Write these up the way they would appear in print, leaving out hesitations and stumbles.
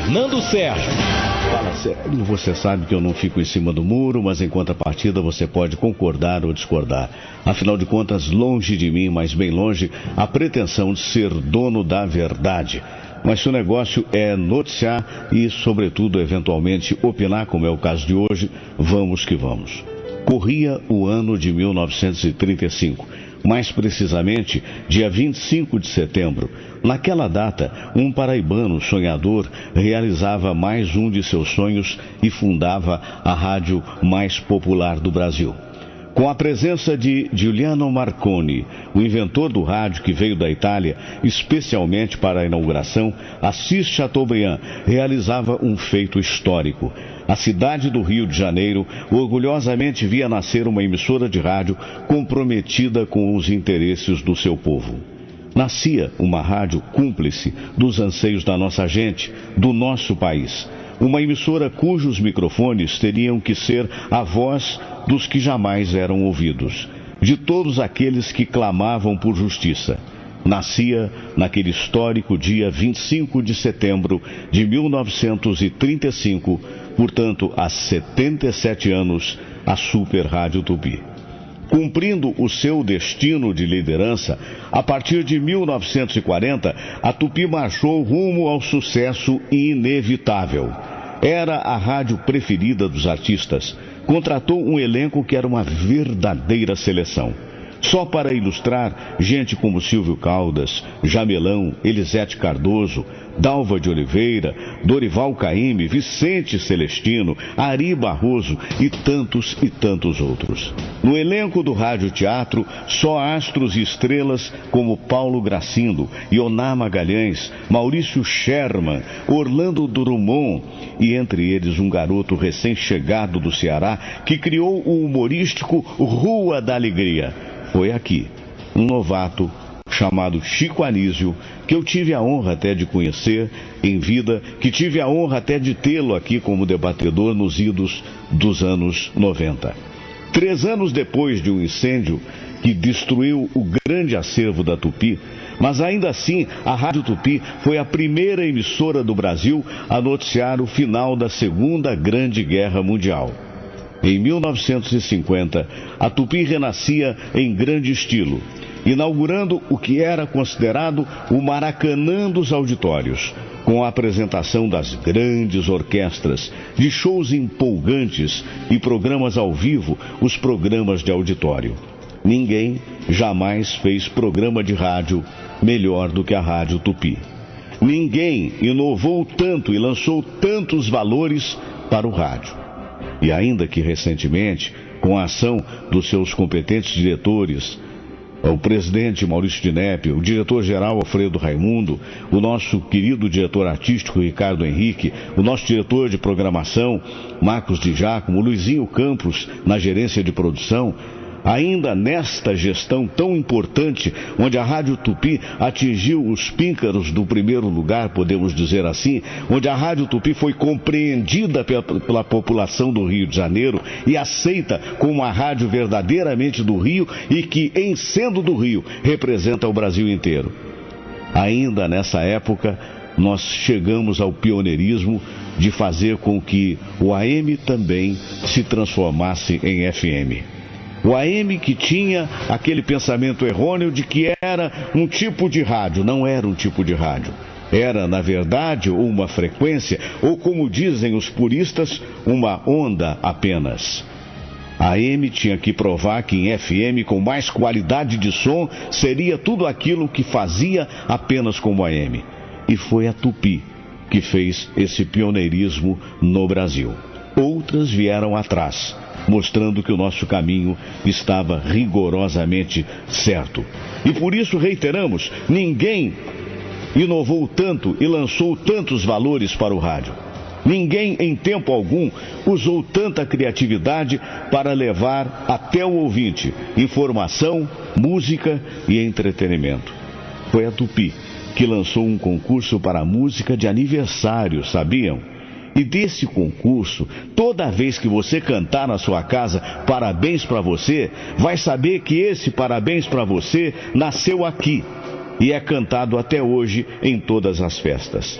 Fernando Sérgio. Fala sério, você sabe que eu não fico em cima do muro, mas em contrapartida você pode concordar ou discordar. Afinal de contas, longe de mim, mas bem longe, a pretensão de ser dono da verdade. Mas se o negócio é noticiar e, sobretudo, eventualmente opinar, como é o caso de hoje, vamos que vamos. Corria o ano de 1935. Mais precisamente, dia 25 de setembro. Naquela data, um paraibano sonhador realizava mais um de seus sonhos e fundava a rádio mais popular do Brasil. Com a presença de Giuliano Marconi, o inventor do rádio que veio da Itália, especialmente para a inauguração, Assis Chateaubriand realizava um feito histórico. A cidade do Rio de Janeiro orgulhosamente via nascer uma emissora de rádio comprometida com os interesses do seu povo. Nascia uma rádio cúmplice dos anseios da nossa gente, do nosso país. Uma emissora cujos microfones teriam que ser a voz dos que jamais eram ouvidos, de todos aqueles que clamavam por justiça. Nascia naquele histórico dia 25 de setembro de 1935, portanto, há 77 anos, a Super Rádio Tupi. Cumprindo o seu destino de liderança, a partir de 1940, a Tupi marchou rumo ao sucesso inevitável. Era a rádio preferida dos artistas. Contratou um elenco que era uma verdadeira seleção. Só para ilustrar, gente como Silvio Caldas, Jamelão, Elisete Cardoso, Dalva de Oliveira, Dorival Caymmi, Vicente Celestino, Ari Barroso e tantos outros. No elenco do Rádio Teatro, só astros e estrelas como Paulo Gracindo, Ioná Magalhães, Maurício Sherman, Orlando Drummond e entre eles um garoto recém-chegado do Ceará que criou o humorístico Rua da Alegria. Foi aqui, um novato chamado Chico Anísio, que eu tive a honra até de conhecer em vida, que tive a honra até de tê-lo aqui como debatedor nos idos dos anos 90. 3 anos depois de um incêndio que destruiu o grande acervo da Tupi, mas ainda assim a Rádio Tupi foi a primeira emissora do Brasil a noticiar o final da Segunda Grande Guerra Mundial. Em 1950, a Tupi renascia em grande estilo, inaugurando o que era considerado o Maracanã dos auditórios, com a apresentação das grandes orquestras, de shows empolgantes e programas ao vivo, os programas de auditório. Ninguém jamais fez programa de rádio melhor do que a Rádio Tupi. Ninguém inovou tanto e lançou tantos valores para o rádio. E ainda que recentemente, com a ação dos seus competentes diretores, o presidente Maurício Dinepe, o diretor-geral Alfredo Raimundo, o nosso querido diretor artístico Ricardo Henrique, o nosso diretor de programação Marcos Di Giacomo, o Luizinho Campos na gerência de produção, ainda nesta gestão tão importante, onde a Rádio Tupi atingiu os píncaros do primeiro lugar, podemos dizer assim, onde a Rádio Tupi foi compreendida pela população do Rio de Janeiro e aceita como a rádio verdadeiramente do Rio e que, em sendo do Rio, representa o Brasil inteiro. Ainda nessa época, nós chegamos ao pioneirismo de fazer com que o AM também se transformasse em FM. O AM que tinha aquele pensamento errôneo de que era um tipo de rádio. Não era um tipo de rádio. Era, na verdade, uma frequência, ou como dizem os puristas, uma onda apenas. A AM tinha que provar que em FM, com mais qualidade de som, seria tudo aquilo que fazia apenas como AM. E foi a Tupi que fez esse pioneirismo no Brasil. Outras vieram atrás, mostrando que o nosso caminho estava rigorosamente certo. E por isso reiteramos, ninguém inovou tanto e lançou tantos valores para o rádio. Ninguém em tempo algum usou tanta criatividade para levar até o ouvinte informação, música e entretenimento. Foi a Tupi que lançou um concurso para música de aniversário, sabiam? E desse concurso, toda vez que você cantar na sua casa parabéns para você, vai saber que esse parabéns para você nasceu aqui e é cantado até hoje em todas as festas.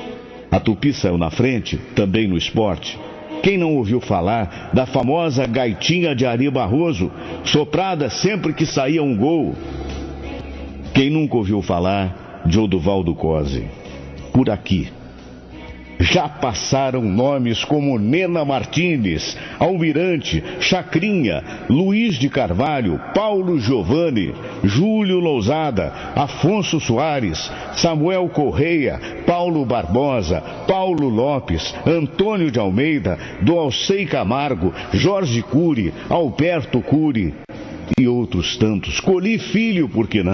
A Tupi saiu na frente, também no esporte. Quem não ouviu falar da famosa gaitinha de Ari Barroso, soprada sempre que saía um gol? Quem nunca ouviu falar de Oduvaldo Cosi? Por aqui já passaram nomes como Nena Martínez, Almirante, Chacrinha, Luiz de Carvalho, Paulo Giovanni, Júlio Lousada, Afonso Soares, Samuel Correia, Paulo Barbosa, Paulo Lopes, Antônio de Almeida, Doalcei Camargo, Jorge Cury, Alberto Cury e outros tantos. Coli Filho, por que não?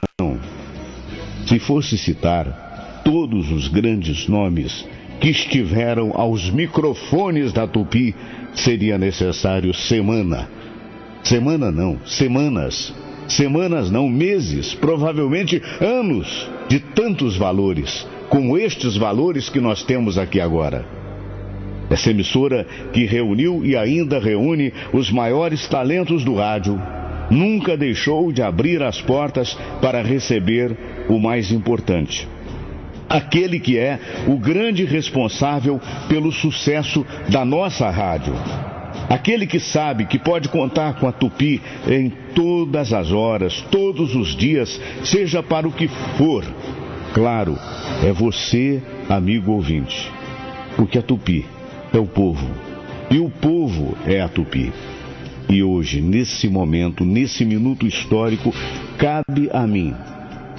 Se fosse citar todos os grandes nomes que estiveram aos microfones da Tupi, seria necessário semanas, meses, provavelmente anos, de tantos valores, como estes valores que nós temos aqui agora. Essa emissora que reuniu e ainda reúne os maiores talentos do rádio, nunca deixou de abrir as portas para receber o mais importante. Aquele que é o grande responsável pelo sucesso da nossa rádio. Aquele que sabe que pode contar com a Tupi em todas as horas, todos os dias, seja para o que for. Claro, é você, amigo ouvinte. Porque a Tupi é o povo. E o povo é a Tupi. E hoje, nesse momento, nesse minuto histórico, cabe a mim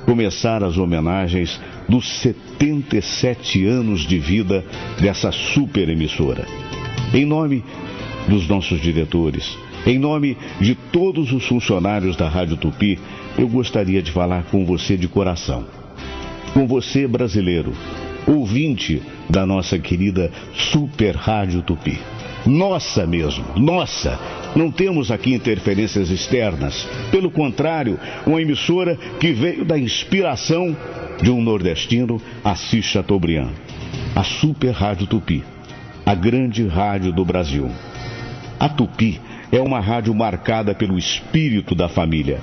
começar as homenagens dos 77 anos de vida dessa super emissora. Em nome dos nossos diretores, em nome de todos os funcionários da Rádio Tupi, eu gostaria de falar com você de coração. Com você, brasileiro, ouvinte da nossa querida Super Rádio Tupi. Nossa mesmo, nossa! Não temos aqui interferências externas. Pelo contrário, uma emissora que veio da inspiração de um nordestino, Assis Chateaubriand. A Super Rádio Tupi, a grande rádio do Brasil. A Tupi é uma rádio marcada pelo espírito da família.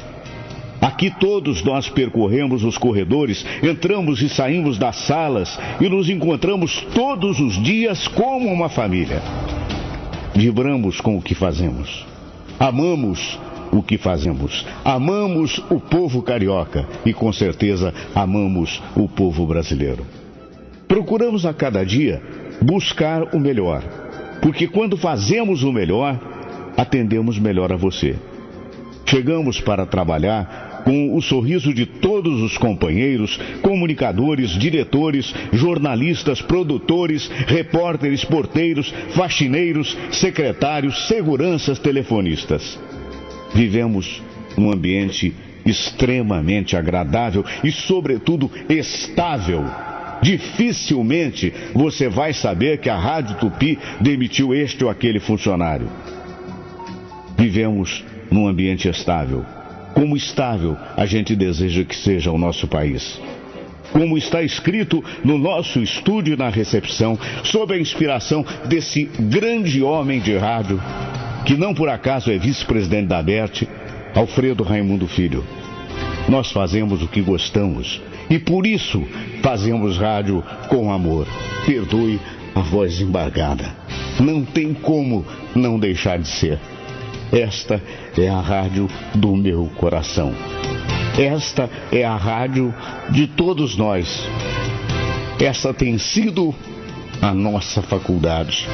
Aqui todos nós percorremos os corredores, entramos e saímos das salas e nos encontramos todos os dias como uma família. Vibramos com o que fazemos. Amamos o que fazemos. Amamos o povo carioca e, com certeza, amamos o povo brasileiro. Procuramos a cada dia buscar o melhor, porque quando fazemos o melhor, atendemos melhor a você. Chegamos para trabalhar com o sorriso de todos os companheiros, comunicadores, diretores, jornalistas, produtores, repórteres, porteiros, faxineiros, secretários, seguranças, telefonistas. Vivemos num ambiente extremamente agradável e, sobretudo, estável. Dificilmente você vai saber que a Rádio Tupi demitiu este ou aquele funcionário. Vivemos num ambiente estável. Como estável a gente deseja que seja o nosso país. Como está escrito no nosso estúdio e na recepção, sob a inspiração desse grande homem de rádio, que não por acaso é vice-presidente da ABERT, Alfredo Raimundo Filho. Nós fazemos o que gostamos e por isso fazemos rádio com amor. Perdoe a voz embargada. Não tem como não deixar de ser. Esta é a rádio do meu coração. Esta é a rádio de todos nós. Essa tem sido a nossa faculdade.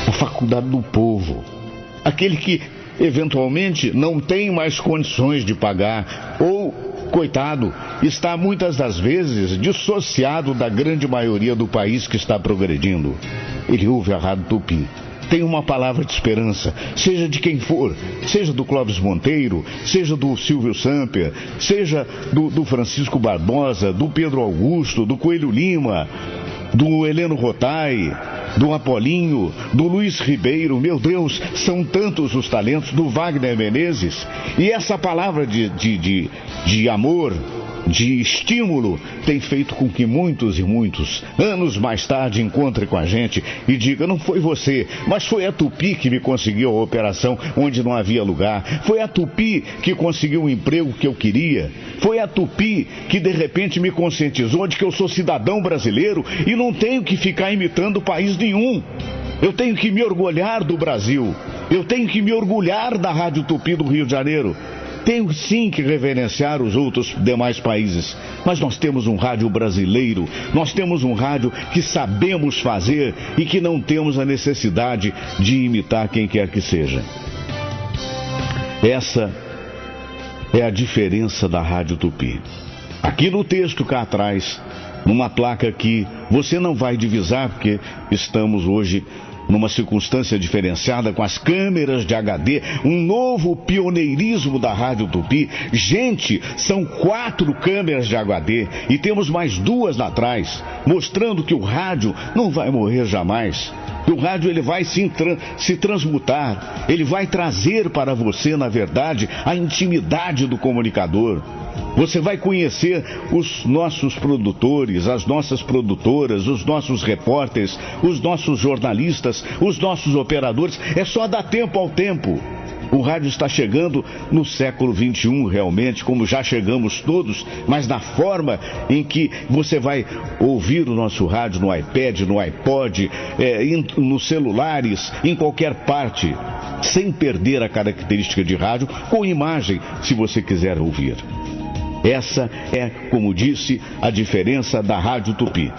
A faculdade do povo. Aquele que, eventualmente, não tem mais condições de pagar ou, coitado, está muitas das vezes dissociado da grande maioria do país que está progredindo. Ele ouve a Rádio Tupi. Tem uma palavra de esperança, seja de quem for, seja do Clóvis Monteiro, seja do Silvio Samper, seja do Francisco Barbosa, do Pedro Augusto, do Coelho Lima, do Heleno Rotai, do Apolinho, do Luiz Ribeiro. Meu Deus, são tantos os talentos, do Wagner Menezes. E essa palavra de amor, de estímulo tem feito com que muitos e muitos, anos mais tarde, encontrem com a gente e digam: não foi você, mas foi a Tupi que me conseguiu a operação onde não havia lugar, foi a Tupi que conseguiu o emprego que eu queria, foi a Tupi que de repente me conscientizou de que eu sou cidadão brasileiro e não tenho que ficar imitando país nenhum. Eu tenho que me orgulhar do Brasil, eu tenho que me orgulhar da Rádio Tupi do Rio de Janeiro. Tenho sim que reverenciar os outros demais países, mas nós temos um rádio brasileiro, nós temos um rádio que sabemos fazer e que não temos a necessidade de imitar quem quer que seja. Essa é a diferença da Rádio Tupi. Aqui no texto cá atrás, numa placa que você não vai divisar, porque estamos hoje numa circunstância diferenciada com as câmeras de HD, um novo pioneirismo da Rádio Tupi. Gente, são 4 câmeras de HD e temos mais 2 lá atrás, mostrando que o rádio não vai morrer jamais. O rádio ele vai se transmutar, ele vai trazer para você, na verdade, a intimidade do comunicador. Você vai conhecer os nossos produtores, as nossas produtoras, os nossos repórteres, os nossos jornalistas, os nossos operadores. É só dar tempo ao tempo. O rádio está chegando no século XXI, realmente, como já chegamos todos, mas na forma em que você vai ouvir o nosso rádio no iPad, no iPod, nos celulares, em qualquer parte, sem perder a característica de rádio, com imagem, se você quiser ouvir. Essa é, como disse, a diferença da Rádio Tupi.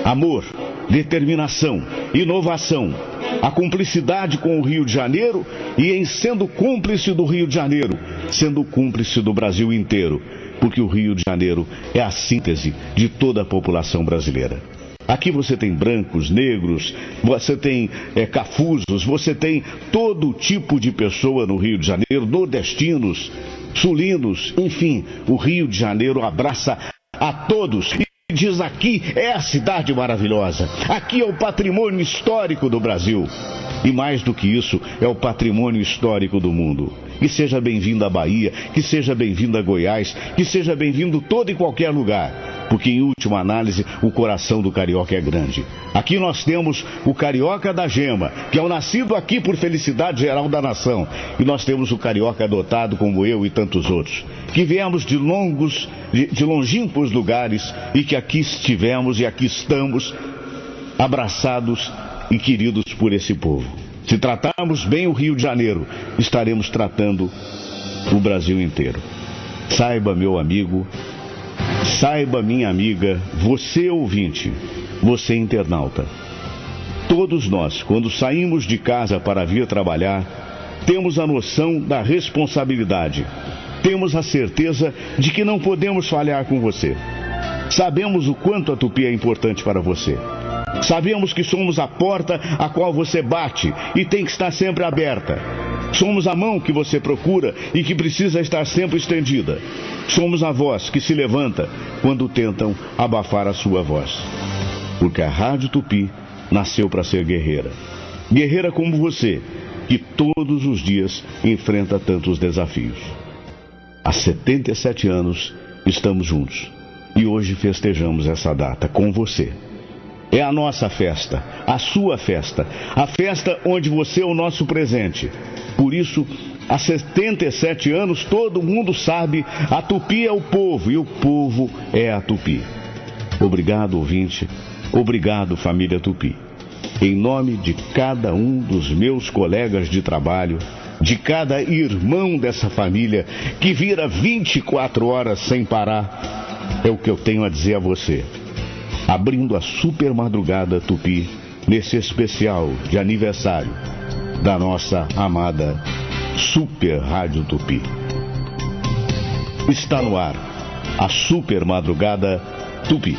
Amor, determinação, inovação, a cumplicidade com o Rio de Janeiro e em sendo cúmplice do Rio de Janeiro, sendo cúmplice do Brasil inteiro, porque o Rio de Janeiro é a síntese de toda a população brasileira. Aqui você tem brancos, negros, você tem cafusos, você tem todo tipo de pessoa no Rio de Janeiro, nordestinos, sulinos, enfim, o Rio de Janeiro abraça a todos e diz: aqui é a cidade maravilhosa, aqui é o patrimônio histórico do Brasil. E mais do que isso, é o patrimônio histórico do mundo. Que seja bem-vindo à Bahia, que seja bem-vindo a Goiás, que seja bem-vindo todo e qualquer lugar, porque em última análise o coração do carioca é grande. Aqui nós temos o carioca da gema, que é o nascido aqui por felicidade geral da nação, e nós temos o carioca adotado como eu e tantos outros, que viemos de longínquos lugares e que aqui estivemos e aqui estamos abraçados e queridos por esse povo. Se tratarmos bem o Rio de Janeiro, estaremos tratando o Brasil inteiro. Saiba, meu amigo, saiba, minha amiga, você ouvinte, você internauta. Todos nós, quando saímos de casa para vir trabalhar, temos a noção da responsabilidade. Temos a certeza de que não podemos falhar com você. Sabemos o quanto a Tupi é importante para você. Sabemos que somos a porta a qual você bate e tem que estar sempre aberta. Somos a mão que você procura e que precisa estar sempre estendida. Somos a voz que se levanta quando tentam abafar a sua voz. Porque a Rádio Tupi nasceu para ser guerreira. Guerreira como você, que todos os dias enfrenta tantos desafios. Há 77 anos estamos juntos e hoje festejamos essa data com você. É a nossa festa, a sua festa, a festa onde você é o nosso presente. Por isso, há 77 anos todo mundo sabe, a Tupi é o povo e o povo é a Tupi. Obrigado, ouvinte, obrigado, família Tupi. Em nome de cada um dos meus colegas de trabalho, de cada irmão dessa família que vira 24 horas sem parar, é o que eu tenho a dizer a você. Abrindo a Super Madrugada Tupi, nesse especial de aniversário da nossa amada Super Rádio Tupi. Está no ar a Super Madrugada Tupi.